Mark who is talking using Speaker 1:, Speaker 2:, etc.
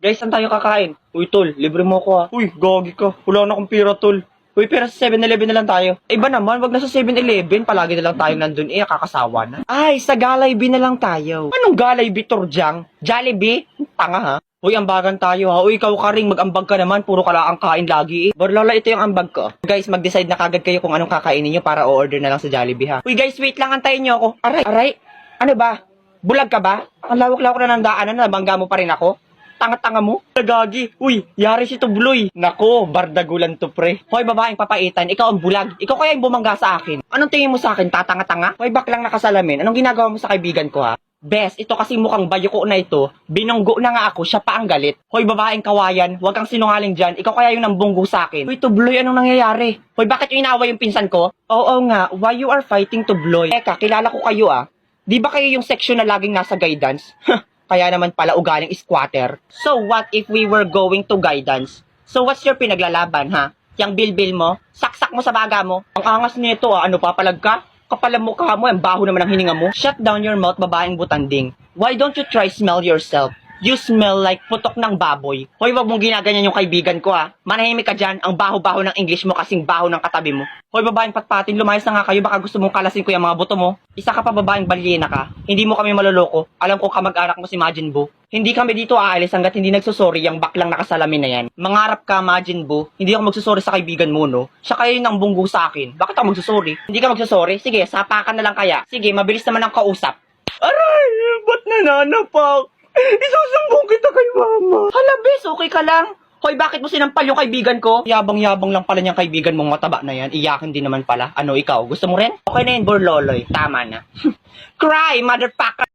Speaker 1: Guys, saan tayo kakain? Uy, tol, libre mo ko Uy, gogi ka. Wala na akong pira, tol. Uy, pero sa 7-Eleven na lang tayo. Iba naman, wag na sa 7-Eleven. Palagi na lang tayo nandun. Kakasawa na. Ay, sa Jollibee na lang tayo. Anong Jollibee, Torjang? Jollibee? Tanga, ha? Uy, ambagan tayo, ha? Uy, ikaw ka ring mag-ambag ka naman. Puro ka lang kain lagi, Borlola, ito yung ambag ko. Guys, mag-decide na kagad kayo kung anong kakainin nyo para o-order na lang sa Jollibee, ha? Uy, guys, wait lang. Antayin nyo ako. Aray. Ano ba? Bulag ka ba? Ang lawak-lawak na ng daanan na. Nabangga mo pa rin ako? Tanga-tanga mo? Gagi. Uy, yari si Tubloy. Nako, bardagulan to pre. Hoy, babaeng papaitan, ikaw ang bulag. Ikaw kaya yung bumangga sa akin. Anong tingin mo sa akin, tatanga-tanga? Hoy, baklang nakasalamin. Anong ginagawa mo sa kaibigan ko, ha? Bes, ito kasi mukhang bayoko na ito. Binunggo na nga ako, siya pa ang galit. Hoy, babaeng kawayan, huwag kang sinungaling dyan. Ikaw kaya yung nambunggo sa akin. Hoy, Tubloy, anong nangyayari? Hoy, bakit yung inaway yung pinsan ko? Oo nga, why you are fighting Tubloy? Eka, kilala ko kayo, Di ba kayo yung section na laging nasa guidance? Kaya naman pala ugaling squatter. So what if we were going to guidance? So what's your pinaglalaban, ha? Yang bilbil mo? Saksak mo sa baga mo? Ang angas nito, Ano papalag ka? Kapal ang mukha mo, ang baho naman ang hininga mo. Shut down your mouth, babaeng butanding. Why don't you try smell yourself? You smell like putok ng baboy. Hoy, wag mong ginaganyan yung kaibigan ko, Manahimik ka dyan, ang baho-baho ng English mo kasing baho ng katabi mo. Hoy, babaeng patpatin, lumayas na nga kayo, baka gusto mong kalasin ko yung mga buto mo. Isa ka pa babaeng balyena ka. Hindi mo kami maloloko. Alam ko kamag-anak mo si Majin Buu. Hindi kami dito aalis hanggat hindi nagsusorry yung baklang nakasalamin na yan. Mangarap ka, Majin Buu. Hindi ako magsusorry sa kaibigan mo, no? Siya kayo yung bunggo sa akin. Bakit ako magsusorry? Hindi ka magsusorry? Sige, sapakan na lang kaya. Sige, mabilis naman ang kausap. Aray! Ba't nananapak? Isusumbong kita kay mama. Hala, bes, okay ka lang? Hoy, bakit mo sinampal yung kaibigan ko? Yabang-yabang lang pala niyang kaibigan mong mataba na yan. Iyakin din naman pala. Ano, ikaw? Gusto mo rin? Okay na yun, Borloloy. Tama na. Cry, motherfucker!